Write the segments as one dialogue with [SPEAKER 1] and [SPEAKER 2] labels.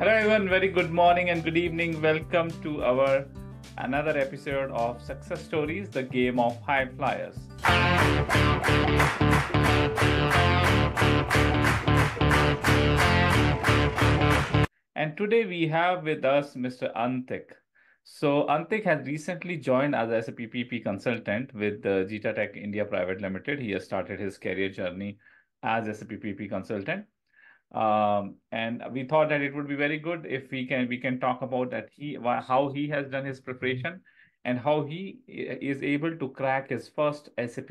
[SPEAKER 1] Hello everyone, very good morning and good evening. Welcome to our another episode of Success Stories, the game of high flyers. And today we have with us Mr. Antik. So Antik has recently joined as a SAP PP consultant with Gita Tech India Private Limited. He has started his career journey as SAP PP consultant. And we thought that it would be very good if we can talk about that how he has done his preparation and how he is able to crack his first SAP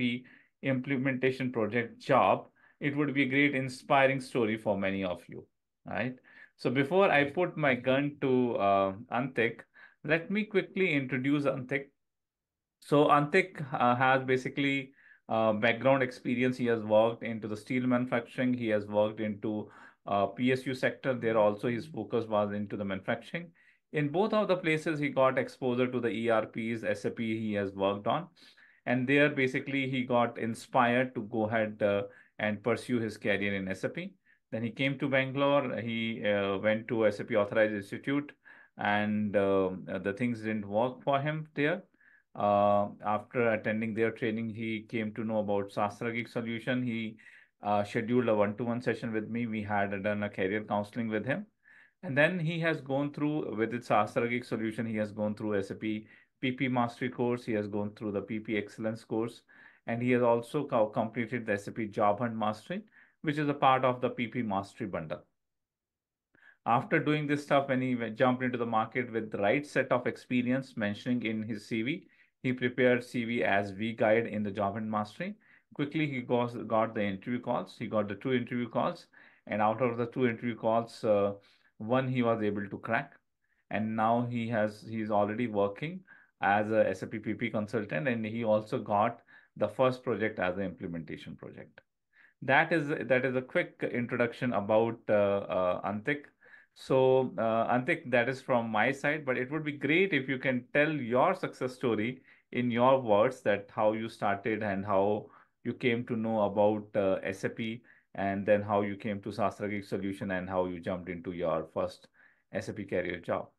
[SPEAKER 1] implementation project job. It would be a great inspiring story for many of you, right? So before I put my gun to Antik, let me quickly introduce Antik. So Antik has basically background experience. He has worked into the steel manufacturing. He has worked into PSU sector. There also his focus was into the manufacturing. In both of the places, he got exposure to the ERPs, SAP he has worked on. And there basically he got inspired to go ahead and pursue his career in SAP. Then he came to Bangalore. He went to SAP Authorized Institute and the things didn't work for him there. After attending their training, he came to know about Sastrageeks solution. He scheduled a one-to-one session with me. We had done a career counseling with him. And then he has gone through with its Sastrageek solution. He has gone through SAP PP Mastery course. He has gone through the PP Excellence course. And he has also completed the SAP Job Hunt Mastery, which is a part of the PP Mastery bundle. After doing this stuff, when he jumped into the market with the right set of experience mentioning in his CV, he prepared CV as V guide in the job and mastery. Quickly, he got the interview calls. He got the two interview calls, and out of the two interview calls, one he was able to crack, and now he's already working as a SAP PP consultant, and he also got the first project as an implementation project. That is a quick introduction about Antik. So, Antik, that is from my side, but it would be great if you can tell your success story in your words, that how you started and how you came to know about SAP, and then how you came to Sastragic solution and how you jumped into your first SAP career job.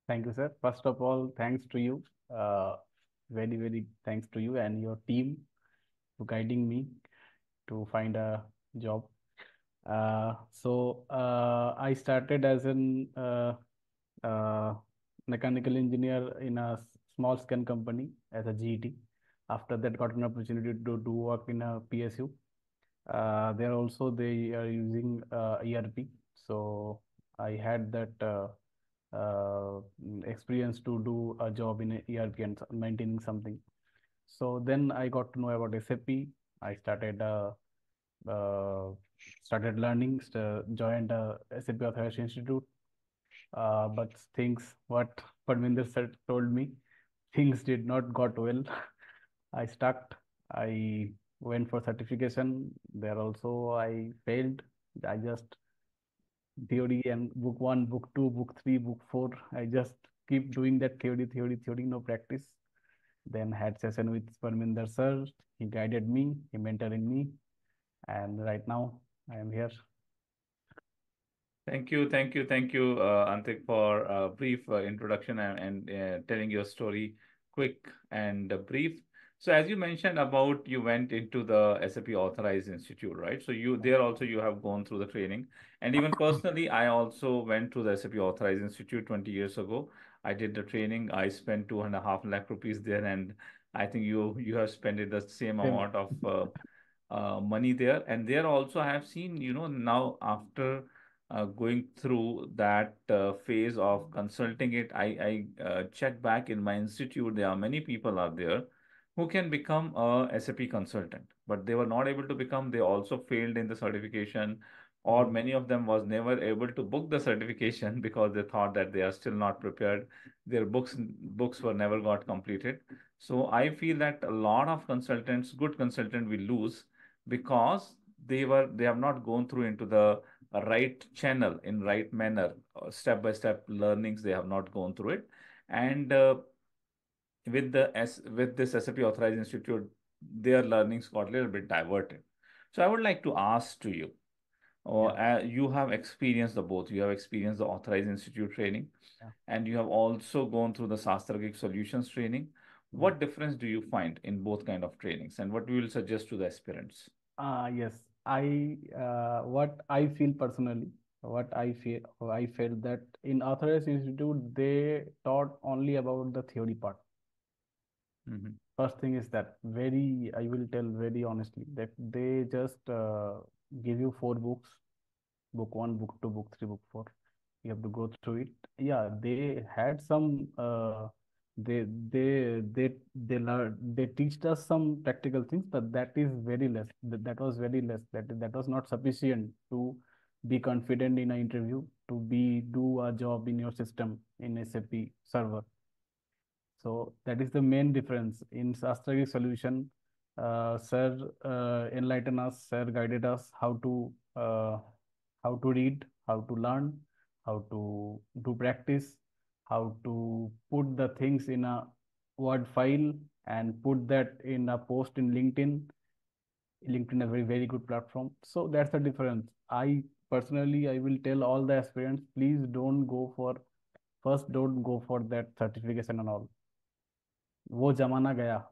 [SPEAKER 2] Thank you, sir. First of all, thanks to you. Uh, very thanks to you and your team for guiding me to find a job. I started as an uh, mechanical engineer in a small scan company as a GET. After that, got an opportunity to do work in a PSU. There also they are using ERP. So I had that experience to do a job in a ERP and maintaining something. So then I got to know about SAP. I uh, started learning, joined SAP Authorized Institute. But things what Parminder said told me, things did not got well. I stuck. I went for certification. There also I failed. I just theory and book one, book two, book three, book four. I just keep doing that theory, no practice. Then had session with Parminder sir. He guided me, he mentoring me, and right now I am here.
[SPEAKER 1] Thank you, Antik, for a brief introduction and telling your story quick and brief. So, as you mentioned about you went into the SAP Authorized Institute, right? So you there also you have gone through the training, and even personally, I also went to the SAP Authorized Institute 20 years ago. I did the training. I spent 2.5 lakh rupees there, and I think you have spent it the same
[SPEAKER 2] Same.
[SPEAKER 1] amount of money there. And there also I have seen, now after going through that phase of consulting it, I checked back in my institute. There are many people out there who can become a SAP consultant, but they were not able to become. They also failed in the certification, or
[SPEAKER 2] Mm.
[SPEAKER 1] many of them was never able to book the certification because they thought that they are still not prepared. Their books were never got completed. So I feel that a lot of consultants, good consultant, will lose because they have not gone through into the right channel in right manner, step by step learnings they have not gone through it. And with this SAP Authorized Institute, their learnings got a little bit diverted. So I would like to ask to you, or
[SPEAKER 2] Yeah.
[SPEAKER 1] you have experienced the both. You have experienced the Authorized Institute training,
[SPEAKER 2] Yeah.
[SPEAKER 1] and you have also gone through the Sastrageeks solutions training.
[SPEAKER 2] Mm.
[SPEAKER 1] What difference do you find in both kind of trainings, and what you will suggest to the aspirants?
[SPEAKER 2] Yes, what I feel personally, I felt that in Authorized Institute they taught only about the theory part.
[SPEAKER 1] Hmm.
[SPEAKER 2] First thing is that I will tell very honestly that they just give you four books, book one, book two, book three, book four. You have to go through it. Yeah, they had some. They they teach us some practical things, but that is very less. That was very less. That was not sufficient to be confident in an interview, to be do a job in your system in SAP server. So that is the main difference in Sastragi solution. Sir enlightened us, sir guided us how to read, how to learn, how to do practice, how to put the things in a Word file and put that in a post in LinkedIn. LinkedIn a very good platform. So that's the difference. I personally I will tell all the aspirants, please don't go for first don't go for that certification and all. वो जमाना गया.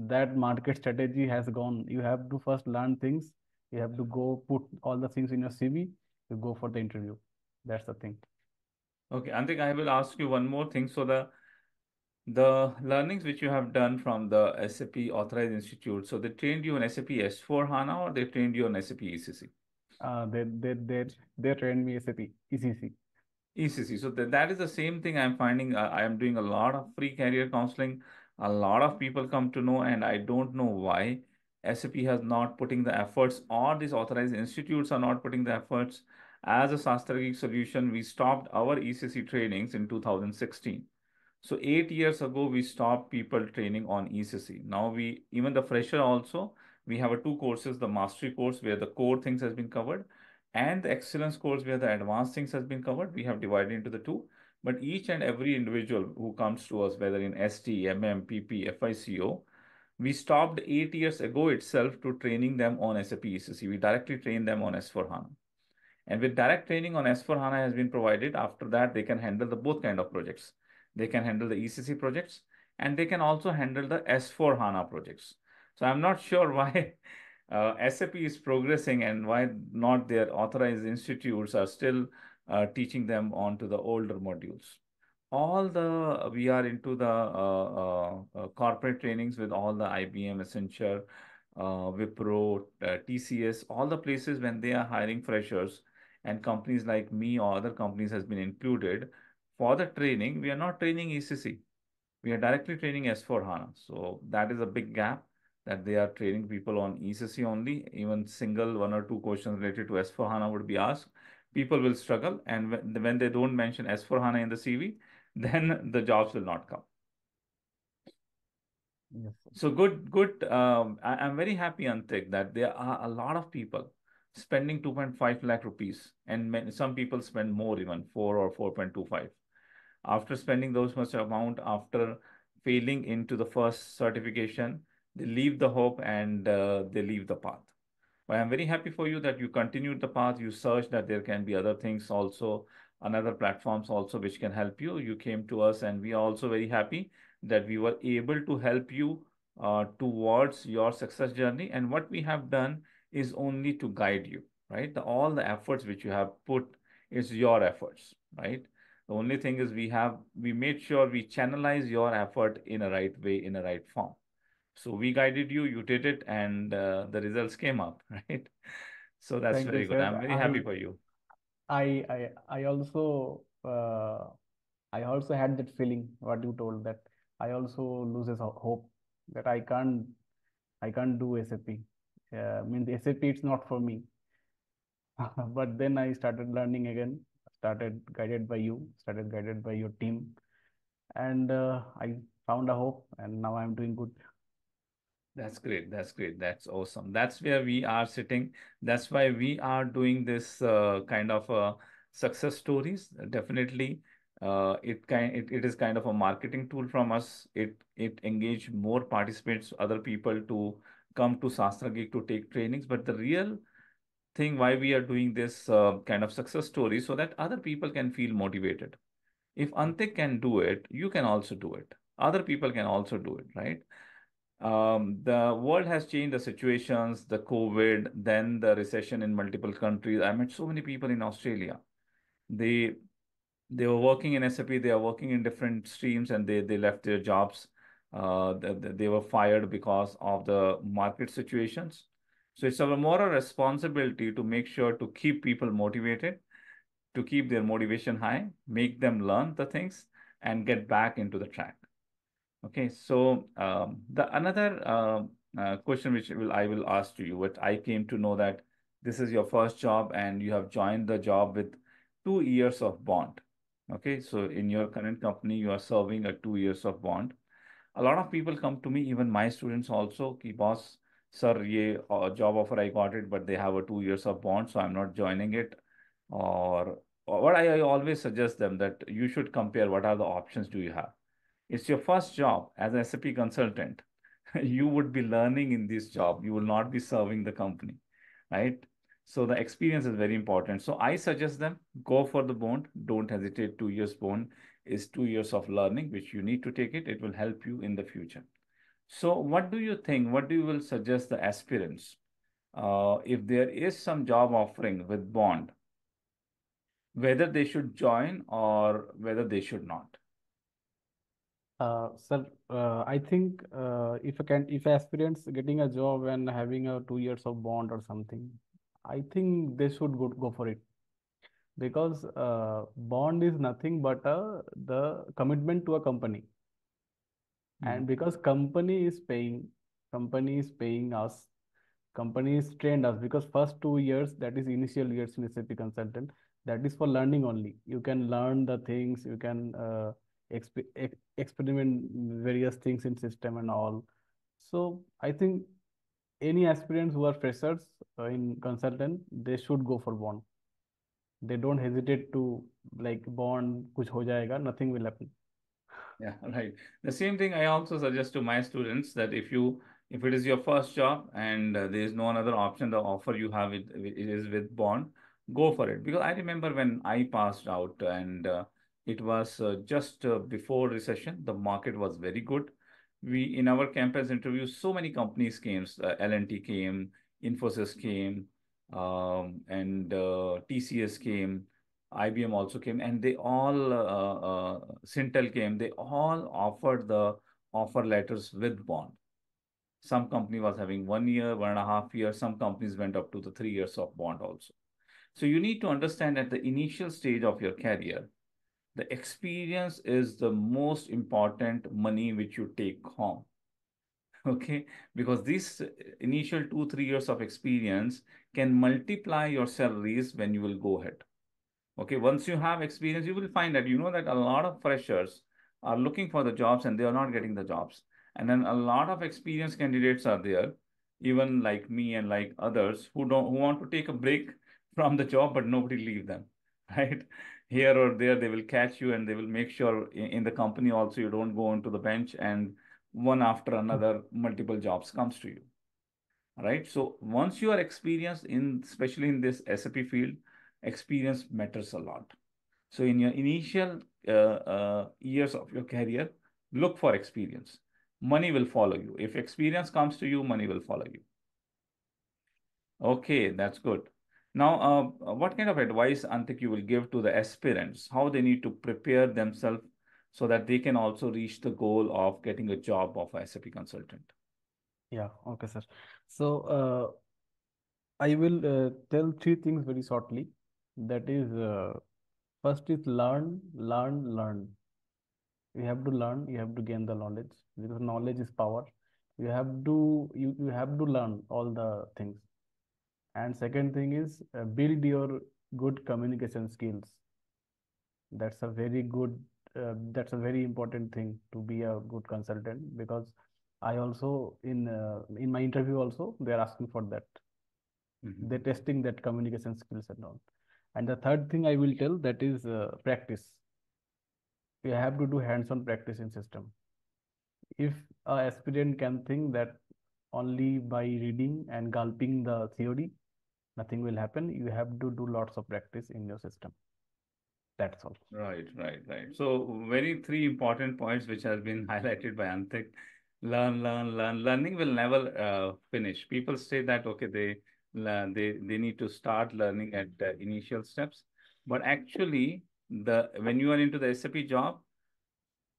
[SPEAKER 2] That market strategy has gone. You have to first learn things. You have to go put all the things in your CV. You go for the interview. That's the thing.
[SPEAKER 1] Okay, Antik, I will ask you one more thing. So the learnings which you have done from the SAP Authorized Institute, so they trained you on SAP S4 HANA or they trained you on SAP ECC?
[SPEAKER 2] They trained me SAP ECC.
[SPEAKER 1] ECC. So that is the same thing I'm finding. I am doing a lot of free career counseling. A lot of people come to know, and I don't know why SAP has not putting the efforts, or these authorized institutes are not putting the efforts. As a Sastrageek solution, we stopped our ECC trainings in 2016. So 8 years ago, we stopped people training on ECC. Now we, even the fresher also, we have a two courses, the mastery course where the core things has been covered and the excellence course where the advanced things has been covered. We have divided into the two, but each and every individual who comes to us, whether in ST, PP, FICO, we stopped 8 years ago itself to training them on SAP ECC. We directly train them on S4HANA. And with direct training on S4HANA has been provided, after that, they can handle the both kind of projects. They can handle the ECC projects and they can also handle the S4HANA projects. So I'm not sure why SAP is progressing and why not their authorized institutes are still teaching them onto the older modules. All the we are into the corporate trainings with all the IBM, Accenture, Wipro, TCS, all the places when they are hiring freshers and companies like me or other companies has been included for the training, we are not training ECC. We are directly training S4 HANA. So that is a big gap that they are training people on ECC only. Even single one or two questions related to S4 HANA would be asked. People will struggle. And when they don't mention S4 HANA in the CV, then the jobs will not come.
[SPEAKER 2] Yes.
[SPEAKER 1] So good. I'm very happy, Antik, that there are a lot of people spending 2.5 lakh rupees, and some people spend more, even 4 or 4.25. After spending those much amount, after failing into the first certification, they leave the hope and they leave the path. But I'm very happy for you that you continued the path. You searched that there can be other things also, another platforms also which can help you. You came to us, and we are also very happy that we were able to help you towards your success journey. And what we have done is only to guide you, right? All the efforts which you have put is your efforts, right? The only thing is we made sure we channelize your effort in a right way, in a right form. So we guided you, you did it, and the results came up, right? So that's
[SPEAKER 2] Thank you,
[SPEAKER 1] very good. I'm
[SPEAKER 2] sir.
[SPEAKER 1] very happy for you.
[SPEAKER 2] I also I also had that feeling what you told, that I also loses hope that I can't do SAP. Means SAP it's not for me. But then I started learning again, started guided by you, started guided by your team, and I found a hope, and now I'm doing good.
[SPEAKER 1] That's great. That's great. That's awesome. That's where we are sitting. That's why we are doing this kind of success stories. Definitely, it is kind of a marketing tool from us. It engage more participants, other people to come to Sastra Geek to take trainings. But the real thing why we are doing this kind of success story so that other people can feel motivated. If Antik can do it, you can also do it. Other people can also do it, right? The world has changed, the situations, the COVID, then the recession in multiple countries. I met so many people in Australia. They they were working in SAP, they are working in different streams, and they left their jobs. They were fired because of the market situations. So it's our moral responsibility to make sure to keep people motivated, to keep their motivation high, make them learn the things, and get back into the track. Okay, so the another question which I will ask to you, what I came to know that this is your first job and you have joined the job with 2 years of bond. Okay, so in your current company, you are serving a 2 years of bond. A lot of people come to me, even my students also, ki boss, sir, ye job offer I got it, but they have a 2 years of bond, so I'm not joining it. Or what I always suggest them that you should compare what are the options do you have. It's your first job as an SAP consultant. You would be learning in this job. You will not be serving the company, right? So the experience is very important. So I suggest them go for the bond. Don't hesitate. 2 years bond is 2 years of learning, which you need to take it. It will help you in the future. So what do you think? What do you will suggest the aspirants? If there is some job offering with bond, whether they should join or whether they should not.
[SPEAKER 2] Sir, I think if aspirants getting a job and having a 2 years of bond or something, I think they should go for it, because bond is nothing but the commitment to a company.
[SPEAKER 1] Mhm.
[SPEAKER 2] And because company is paying us, company is trained us, because first 2 years, that is initial years in SAP consultant, that is for learning only. You can learn the things, you can experiment various things in system and all. So I think any aspirants who are freshers in consultant, they should go for bond. They don't hesitate to, like, bond kuch ho jayega, nothing will happen.
[SPEAKER 1] Yeah, right. The same thing I also suggest to my students that if it is your first job and there is no another option, the offer you have it is with bond, go for it. Because I remember when I passed out and it was just before recession, the market was very good. We in our campus interview, so many companies came. L&T came, Infosys came, and TCS came. IBM also came, and they all Sintel came. They all offered the offer letters with bond. Some company was having 1 year, 1.5 years. Some companies went up to the 3 years of bond also. So you need to understand at the initial stage of your career, the experience is the most important money which you take home. Okay, because this initial 2, 3 years of experience can multiply your salaries when you will go ahead. Okay, once you have experience, you will find that you know that a lot of freshers are looking for the jobs and they are not getting the jobs. And then a lot of experienced candidates are there, even like me and like others who want to take a break from the job, but nobody leave them, right? Here or there, they will catch you and they will make sure in the company also you don't go onto the bench and one after another multiple jobs comes to you, right? So once you are experienced in, especially in this SAP field, experience matters a lot. So in your initial years of your career, look for experience. Money will follow you. If experience comes to you, money will follow you. Okay, that's good. Now, what kind of advice, Antik, you will give to the aspirants, how they need to prepare themselves so that they can also reach the goal of getting a job of a SAP consultant?
[SPEAKER 2] Yeah, okay, sir. So I will tell three things very shortly. That is, first is learn. You have to learn, you have to gain the knowledge, because knowledge is power. You have to learn all the things. And second thing is, build your good communication skills. That's a very good, that's a very important thing to be a good consultant, because I also in my interview also they are asking for that. They're
[SPEAKER 1] Mhm.
[SPEAKER 2] testing that communication skills and all. And the third thing I will tell, that is practice. You have to do hands-on practice in system. If a aspirant can think that only by reading and gulping the theory, Nothing will happen. You have to do lots of practice in your system. That's all.
[SPEAKER 1] Right, right, right. So very three important points which has been highlighted by Antik. Learn, learn, learn. Learning will never finish. People say that okay, they need to start learning at initial steps, but actually, the when you are into the SAP job,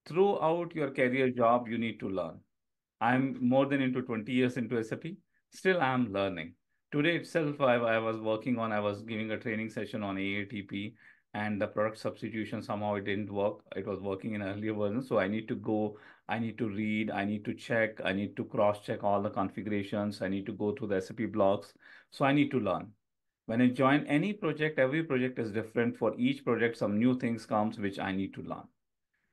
[SPEAKER 1] throughout your career job, you need to learn. I'm more than into 20 years into SAP. Still, I'm learning. Today itself, I was working on, I was giving a training session on AATP and the product substitution. Somehow it didn't work. It was working in earlier version. So I need to go, I need to read, I need to check, I need to cross check all the configurations. I need to go through the SAP blogs. So I need to learn. When I join any project, every project is different. For each project, some new things comes which I need to learn.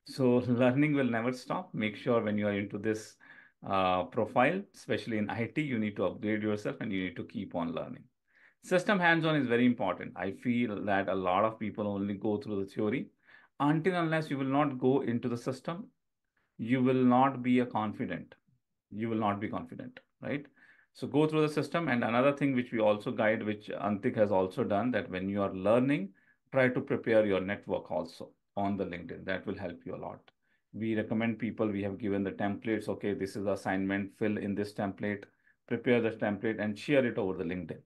[SPEAKER 1] So learning will never stop. Make sure when you are into this profile, especially in IT, you need to upgrade yourself and you need to keep on learning. System hands-on is very important. I feel that a lot of people only go through the theory. Until unless you will not go into the system, you will not be a confident. You will not be confident, right? So go through the system. And another thing which we also guide, which Antik has also done, that when you are learning, try to prepare your network also on the LinkedIn. That will help you a lot. We recommend people, we have given the templates. Okay, this is the assignment, fill in this template, prepare the template and share it over the LinkedIn.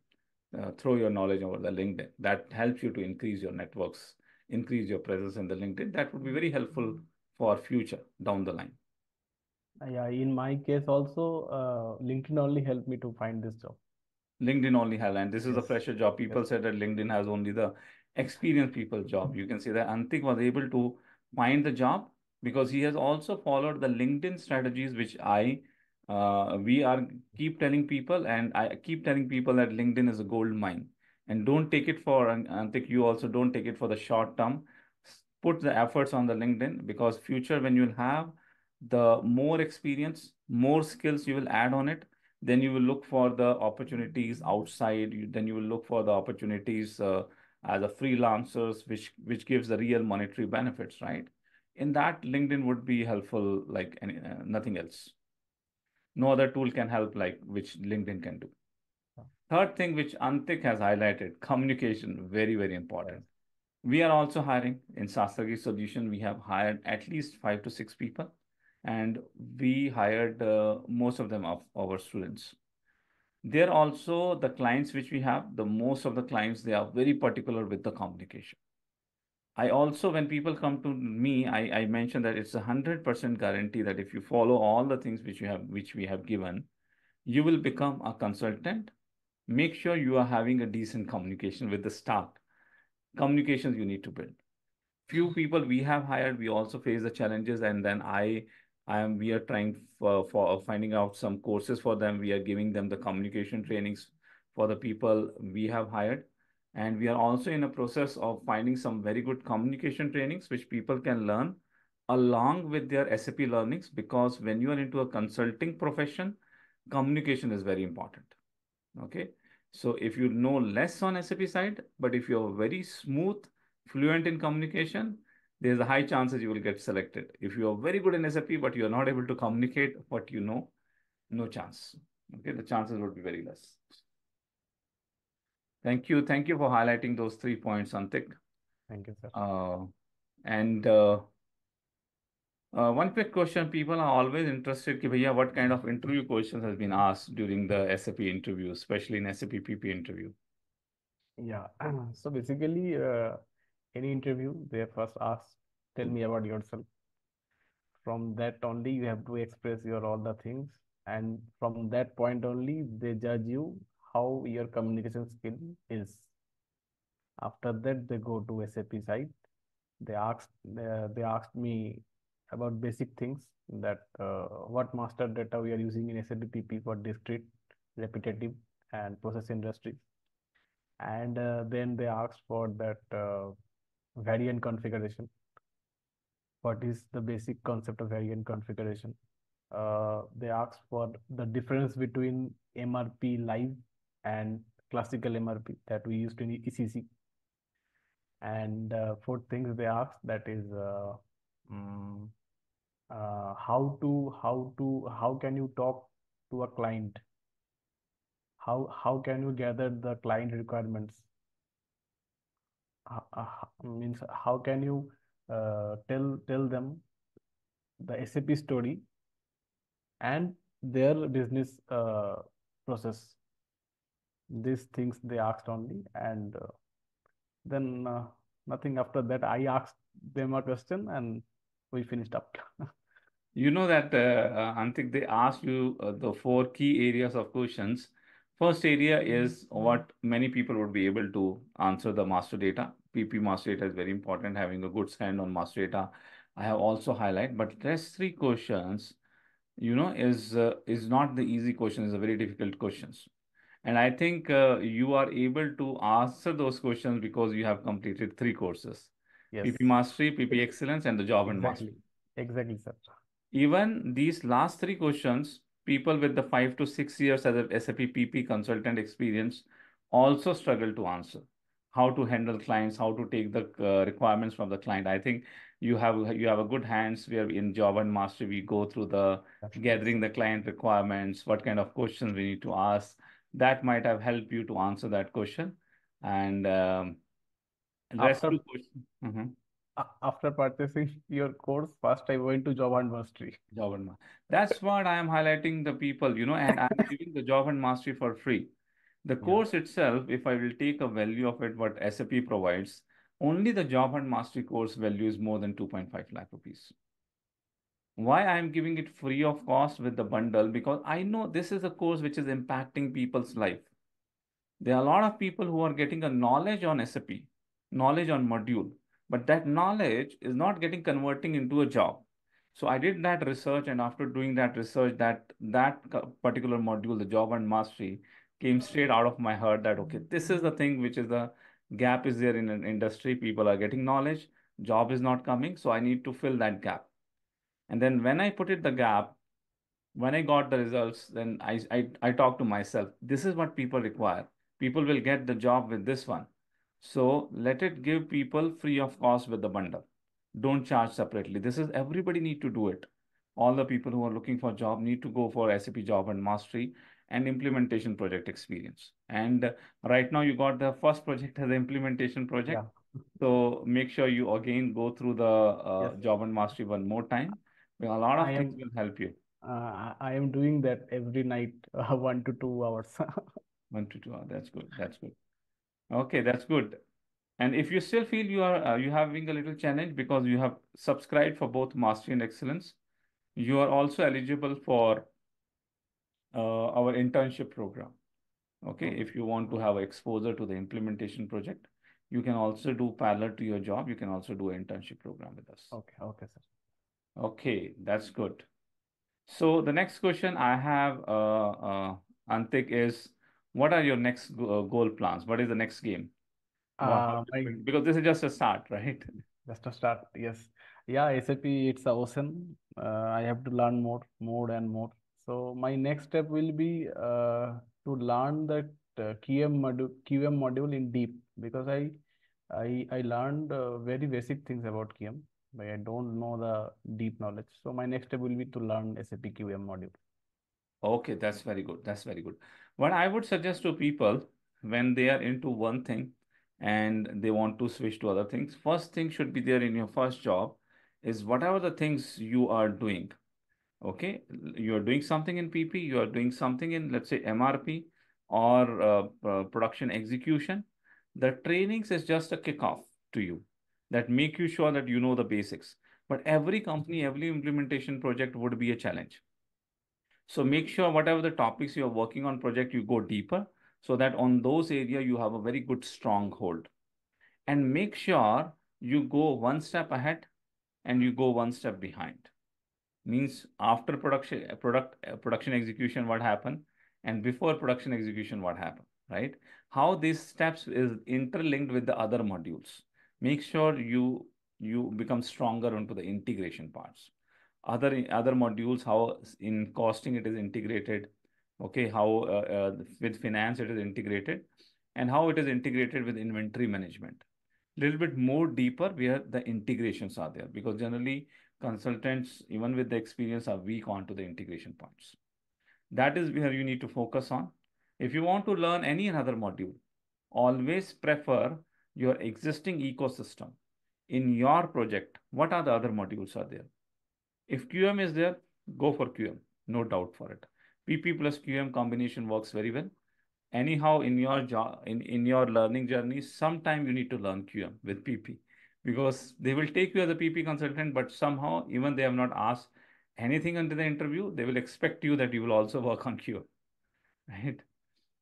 [SPEAKER 1] Throw your knowledge over the LinkedIn. That helps you to increase your networks, increase your presence in the LinkedIn. That would be very helpful for future down the line.
[SPEAKER 2] Yeah, in my case also, LinkedIn only helped me to find this job.
[SPEAKER 1] LinkedIn only has, and this is a
[SPEAKER 2] Yes,
[SPEAKER 1] fresher job.
[SPEAKER 2] yes,
[SPEAKER 1] People said that LinkedIn has only the experienced people job. You can see that Antik was able to find the job because he has also followed the LinkedIn strategies, which we are keep telling people, and I keep telling people that LinkedIn is a gold mine. And don't take it for, and Antik, you also don't take it for the short term. Put the efforts on the LinkedIn because future when you'll have the more experience, more skills you will add on it, then you will look for the opportunities outside. Then you will look for the opportunities as a freelancers, which gives the real monetary benefits, right? In that, LinkedIn would be helpful like nothing else. No other tool can help like which LinkedIn can do. Third thing which Antik has highlighted, communication, very, very
[SPEAKER 2] yes.
[SPEAKER 1] important. We are also hiring in Sastrageeks solution. We have hired at least 5 to 6 people, and we hired most of them of our students. They're also the clients which we have, the most of the clients, they are very particular with the communication. I also, when people come to me, I mention that it's 100% guarantee that if you follow all the things which we have given, you will become a consultant. Make sure you are having a decent communication with the staff. Communications you need to build. Few people we have hired, we also face the challenges, and then we are trying for finding out some courses for them. We are giving them the communication trainings for the people we have hired, and we are also in a process of finding some very good communication trainings which people can learn along with their SAP learnings, because when you are into a consulting profession, communication is very important. Okay. So if you know less on SAP side, but if you're very smooth, fluent in communication, there's a high chances you will get selected. If you are very good in SAP, but you're not able to communicate what you know, no chance. Okay. The chances would be very less. Thank you. Thank you for highlighting those 3 points, Antik.
[SPEAKER 2] Thank you, sir.
[SPEAKER 1] Uh, and one quick question, people are always interested ki bhaiya, what kind of interview questions has been asked during the SAP interview, especially in SAP PP interview?
[SPEAKER 2] Yeah. So basically, any interview, they first ask, tell me about yourself. From that only, you have to express your all the things, and from that point only, they judge you how your communication skill is. After that, they go to SAP side. They asked me about basic things, that what master data we are using in SAP PP for discrete, repetitive, and process industry. And then they asked for that variant configuration. What is the basic concept of variant configuration? They asked for the difference between MRP live and classical MRP that we used in ECC. And fourth things they asked, that is mm, how can you talk to a client? how can you gather the client requirements? Means how can you tell them the SAP story and their business process? These things they asked only, and then nothing after that. I asked them a question, and we finished up.
[SPEAKER 1] You know that, Antik, they asked you the four key areas of questions. First area is what many people would be able to answer, the master data. PP master data is very important, having a good stand on master data. I have also highlight, but rest three questions, is not the easy question, is a very difficult questions. And I think you are able to answer those questions because you have completed three courses:
[SPEAKER 2] Yes,
[SPEAKER 1] PP Mastery, PP
[SPEAKER 2] ex-
[SPEAKER 1] Excellence, and the Job and
[SPEAKER 2] exactly,
[SPEAKER 1] Mastery.
[SPEAKER 2] exactly, sir.
[SPEAKER 1] Even these last three questions, people with the 5 to 6 years as a SAP PP consultant experience also struggle to answer. How to handle clients, how to take the requirements from the client. I think you have a good hands where in Job and Mastery we go through the
[SPEAKER 2] Yes, yes.
[SPEAKER 1] gathering the client requirements, what kind of questions we need to ask. That might have helped you to answer that question. And rest two
[SPEAKER 2] After
[SPEAKER 1] questions. Mhm.
[SPEAKER 2] after purchasing your course, first I went to job and mastery.
[SPEAKER 1] Job and mastery. That's what I am highlighting the people, and I'm giving the job and mastery for free. The
[SPEAKER 2] Yeah.
[SPEAKER 1] course itself, if I will take a value of it, what SAP provides, only the job and mastery course value is more than 2.5 lakh rupees. Why I am giving it free of cost with the bundle? Because I know this is a course which is impacting people's life. There are a lot of people who are getting a knowledge on SAP, knowledge on module, but that knowledge is not getting converting into a job. So I did that research, and after doing that research, particular module, the job and mastery, came straight out of my heart that okay, this is the thing which is the gap is there in an industry. People are getting knowledge, job is not coming, so I need to fill that gap. And then when I put it the gap, when I got the results, then I talked to myself. This is what people require. People will get the job with this one. So let it give people free of cost with the bundle. Don't charge separately. This is everybody need to do it. All the people who are looking for job need to go for SAP job and mastery and implementation project experience. And right now you got the first project as an implementation
[SPEAKER 2] Yeah.
[SPEAKER 1] project. So make sure you again go through the
[SPEAKER 2] Yes.
[SPEAKER 1] job and mastery one more time. A lot
[SPEAKER 2] I
[SPEAKER 1] of things
[SPEAKER 2] am
[SPEAKER 1] will help you.
[SPEAKER 2] I am doing that every night, 1 to 2 hours.
[SPEAKER 1] 1 to 2 hours. That's good. That's good. Okay, that's good. And if you still feel you having a little challenge because you have subscribed for both mastery and excellence, you are also eligible for our internship program. Okay,
[SPEAKER 2] Okay.
[SPEAKER 1] if you want to have exposure to the implementation project, you can also do parallel to your job. You can also do an internship program with us.
[SPEAKER 2] Okay. Okay, sir.
[SPEAKER 1] Okay, that's good. So the next question I have, Antik, is what are your next goal plans? What is the next game? How is it
[SPEAKER 2] My
[SPEAKER 1] going? Because this is just a start, right?
[SPEAKER 2] just a start. Yes. Yeah, SAP, it's a ocean. I have to learn more and more. So my next step will be to learn that QM module in deep, because I learned very basic things about QM, but I don't know the deep knowledge. So my next step will be to learn SAP QM module.
[SPEAKER 1] Okay, that's very good. That's very good. What I would suggest to people when they are into one thing and they want to switch to other things, first thing should be there in your first job is whatever the things you are doing. Okay, you are doing something in PP, you are doing something in, let's say, MRP or production execution. The trainings is just a kickoff to you that make you sure that you know the basics. But every company, every implementation project would be a challenge. So make sure whatever the topics you're working on project, you go deeper so that on those area you have a very good stronghold. And make sure you go one step ahead and you go one step behind. Means after production execution what happened and before production execution what happened, right? How these steps is interlinked with the other modules. Make sure you become stronger into the integration parts. Other modules, how in costing it is integrated, okay, how with finance it is integrated, and how it is integrated with inventory management. Little bit more deeper where the integrations are there, because generally consultants, even with the experience, are weak onto the integration points. That is where you need to focus on. If you want to learn any another module, always prefer your existing ecosystem. In your project, what are the other modules are there? If QM is there, go for QM, no doubt for it. PP plus QM combination works very well. Anyhow, in your job, in your learning journey, sometime you need to learn QM with PP, because they will take you as a PP consultant, but somehow, even they have not asked anything under the interview, they will expect you that you will also work on QM, right?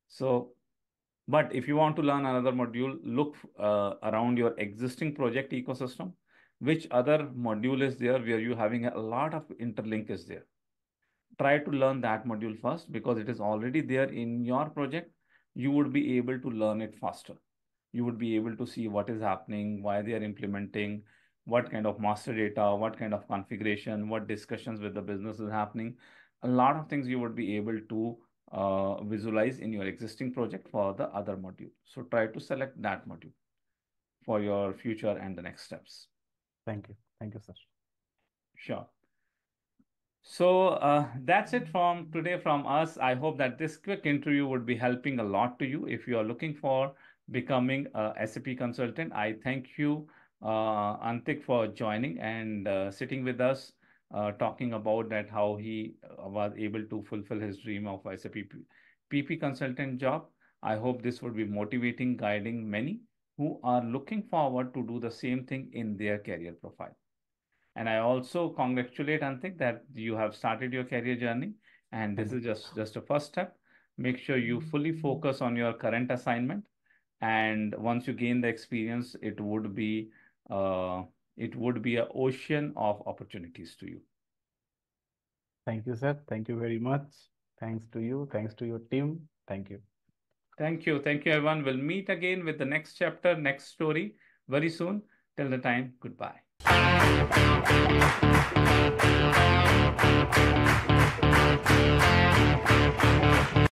[SPEAKER 1] So, but if you want to learn another module, look around your existing project ecosystem. Which other module is there where you having a lot of interlink is there? Try to learn that module first, because it is already there in your project. You would be able to learn it faster. You would be able to see what is happening, why they are implementing, what kind of master data, what kind of configuration, what discussions with the business is happening. A lot of things you would be able to visualize in your existing project for the other module. So try to select that module for your future and the next steps.
[SPEAKER 2] Thank you. Thank you, sir.
[SPEAKER 1] Sure. So that's it from today from us. I hope that this quick interview would be helping a lot to you if you are looking for becoming a SAP consultant. I thank you, Antik, for joining and sitting with us, talking about that how he was able to fulfill his dream of SAP PP consultant job. I hope this would be motivating, guiding many who are looking forward to do the same thing in their career profile. And I also congratulate Antik that you have started your career journey. And this
[SPEAKER 2] Thank you.
[SPEAKER 1] is just a first step. Make sure you fully focus on your current assignment. And once you gain the experience, uh, it would be an ocean of opportunities to you.
[SPEAKER 2] Thank you, sir. Thank you very much. Thanks to you. Thanks to your team. Thank you.
[SPEAKER 1] Thank you. Thank you, everyone. We'll meet again with the next chapter, next story very soon. Till the time, goodbye.